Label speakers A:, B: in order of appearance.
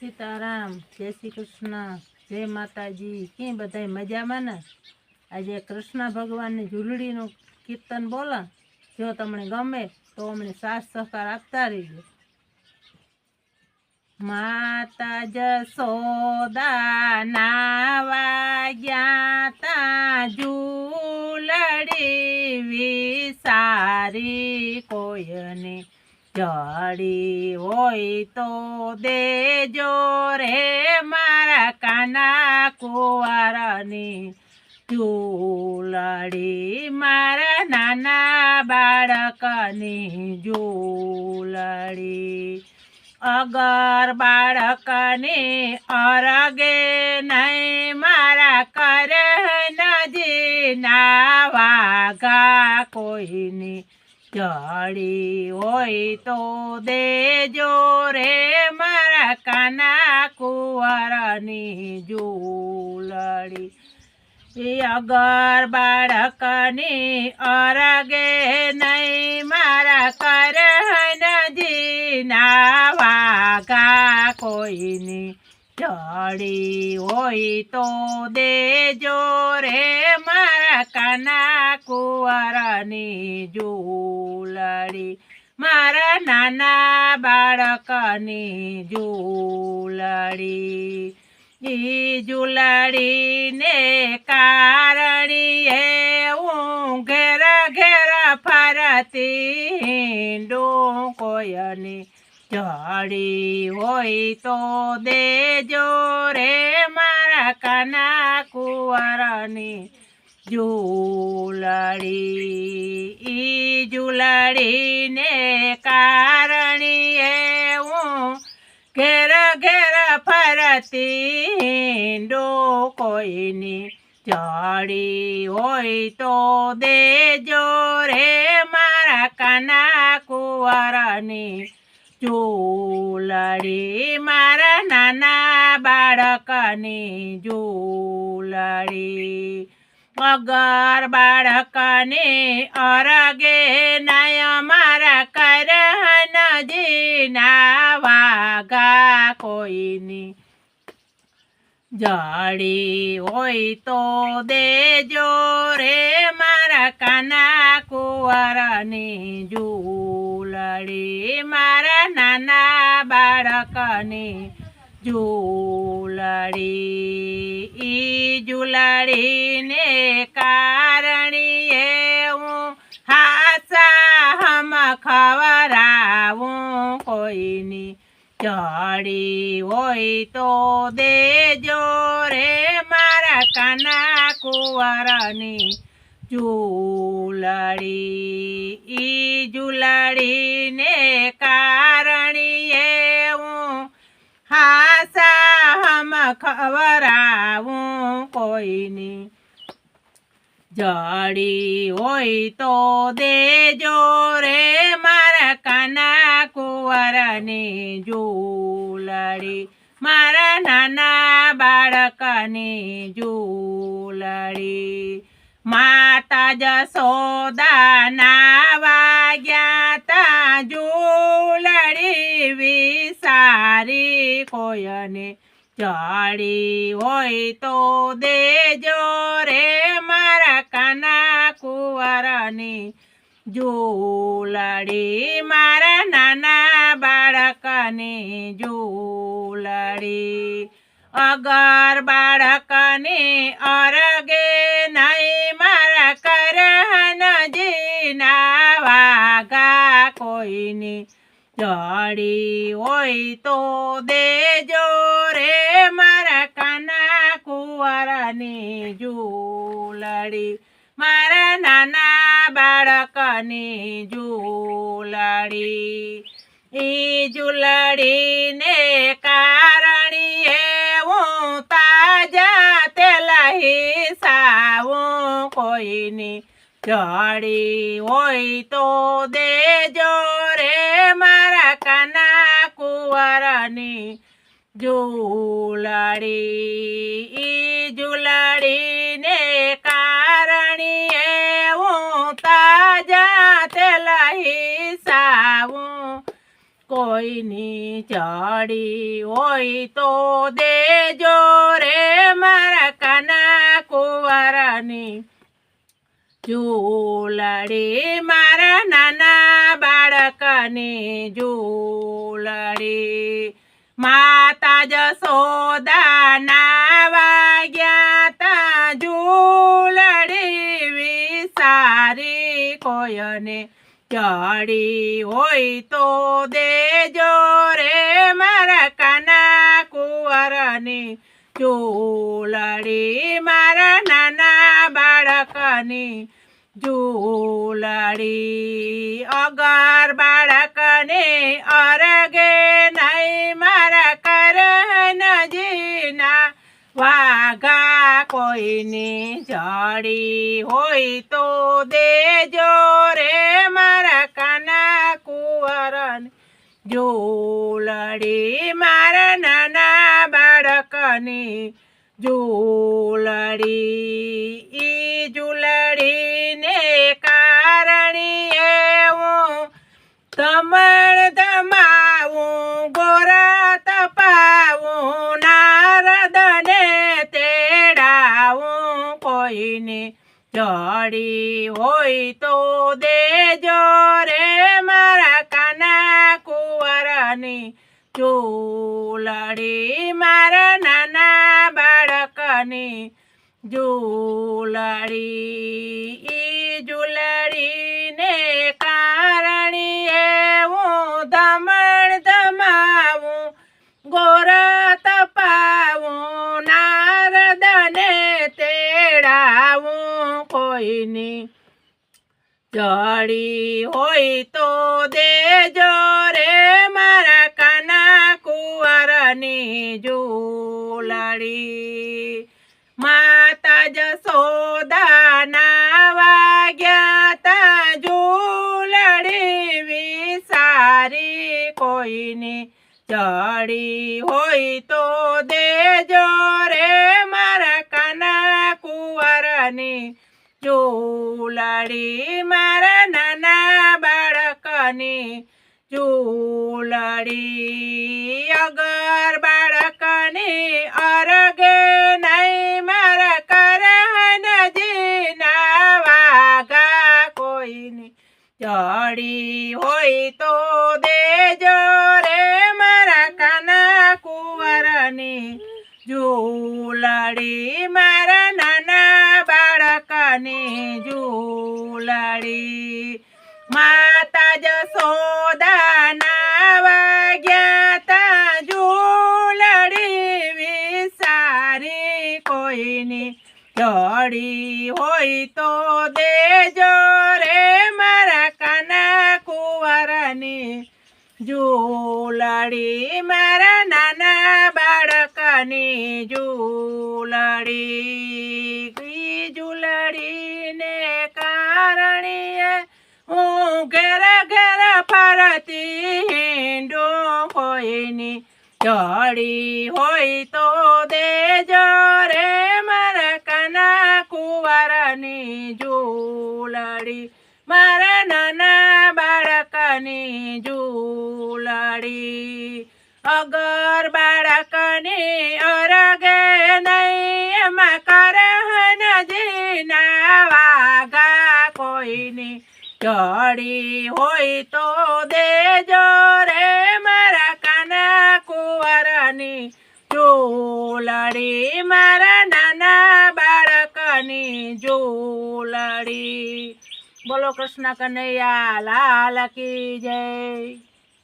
A: सीताराम जय श्री कृष्ण जय माताजी के बधाई मजा में ने आज कृष्ण भगवान ने झूलड़ी नु कीर्तन बोला जो तमने गमे तो अमने साथ सहकार आपता रहीजो। माता जसोदा नावा ज्ञाता झूलड़ी विसारी कोयने जड़ी होय तो देजो रे मारा काना कुंवारानी झूलड़ी मारा नाना बाळकनी झूलड़ी अगर बाळकने अरगे नहीं मारा करे नजी ना वागा कोईनी जड़ी होय तो देजो रे मारा काना कुंवारानी झूलड़ी अगर बाळकने अरगे नहीं मारा करे नजी ना वागा कोईनी जड़ी होय तो देजो रे मारा काना कुंवारानी झूलड़ी मारा नाना बाळकनी झूलड़ी झूलड़ी ने कारणीए घेर घेर फरती हिंडू कोयनी जड़ी होय तो देजो रे मारा काना कुंवारानी झूलड़ी झूलड़ी ने कारणीए घेर घेर फरती हिंडू कोईनी जड़ी होय तो देजो रे मारा काना कुंवारानी झूलड़ी मारा नाना बाळकनी झूलड़ी अगर बाळकने अरगे नय मारा कर नजी ना वागा कोईनी जड़ी होय तो देजो रे मारा काना कुंवारानी झूलड़ी मारा नाना बाळकनी झूलड़ी झूलड़ी ने कारणीए हासा हम खवरावूं कोईनी जड़ी होय तो देजो रे मारा काना कुंवारानी झूलड़ी झूलड़ी ने कारणीए हासा हम खवरावूं कोईनी जड़ी होय तो देजो रे मारा काना कुंवारानी झूलड़ी मारा नाना बाळकनी झूलड़ी माता जसोदा नावा ज्ञाता झूलड़ी विसारी कोयने जड़ी होय तो देजो रे मारा काना कुंवारानी झूलड़ी मारा नाना बाळकनी झूलड़ी अगर बाळकने अरगे नहीं मारा कर नजी ना वागा कोईनी जड़ी होय तो देजो रे मारा काना कुंवारानी झूलड़ी मारा नाना बाळकनी झूलड़ी झूलड़ी ने कारणीए ताजा तेला हिसावूं कोईनी जड़ी होय तो देजो रे मारा काना कुंवारानी झूलड़ी झूलड़ी ने कारणीए ताजा तेला हिसावूं कोई કોઈની ચડી હોય તો દેજો રે મારા કાના કુંવરની ઝૂલડી મારા નાના બાળકની ઝૂલડી માતા જશોદા નાવા ગયા તા ઝૂલડી વિસારી કોઈને ચડી હોય તો દેજો રે મારા કાના કુંવરની ઝૂલડી મારા નાના બાળકની ઝૂલડી અગર બાળકને અરગે નહીં મારા કરણજીના વાઘા કોઈની ચડી હોય તો દેજો રે મારા કાના કુંવરની ઝૂલડી મારા નાના બાળકની ઝૂલડી ઈ ઝૂલડીને કારણીએ હું ધમણ ધમાવું ગોરા તપાવું નારદને તેડાવું કોઈને ચડી હોય તો દેજો રે મારા કાના કુંવરની ઝૂલડી મારા નાના બાળકની ઝૂલડી ઈ ઝૂલડીને કારણીએ હું ધમણ ધમાવું ગોરા તપાવું નારદને તેડાવું કોઈની ચડી હોય તો દેજો રે મારા કાના કુંવરની ઝૂલડી માતા જશોદા નાવા ગયા તા ઝૂલડી વિસારી કોઈની ચડી હોય તો દેજો રે મારા કાના કુંવરની ઝૂલડી મારા નાના બાળકની ઝૂલડી અગર બાળકની અરગે નહીં મારા કરણજીના વાઘા કોઈની ચડી હોય તો દેજો રે મારા કાના કુંવરની ઝૂલડી મારા નાના બાળકની ઝૂલડી માતા જશોદા નાવા ગયા તા ઝૂલડી વિસારી કોઈની ચડી હોય તો દેજો રે મારા કાના કુંવરની ઝૂલડી મારા નાના બાળકની ઝૂલડી ઝૂલડીને કારણીએ હું ઘેર ઘેર ફરતી હિંડું કોઈની ચડી હોય તો દેજો રે મારા કાના કુંવરની ઝૂલડી મારા નાના બાળકની ઝૂલડી અગર બાળકની અરગે નહીં એમાં કરણજીના વાઘા કોઈની ચડી હોય તો દેજો રે મારા કાના કુંવરની ઝૂલડી મારા નાના બાળકની ઝૂલડી બોલો કૃષ્ણ કનૈયા લાલ કી જય।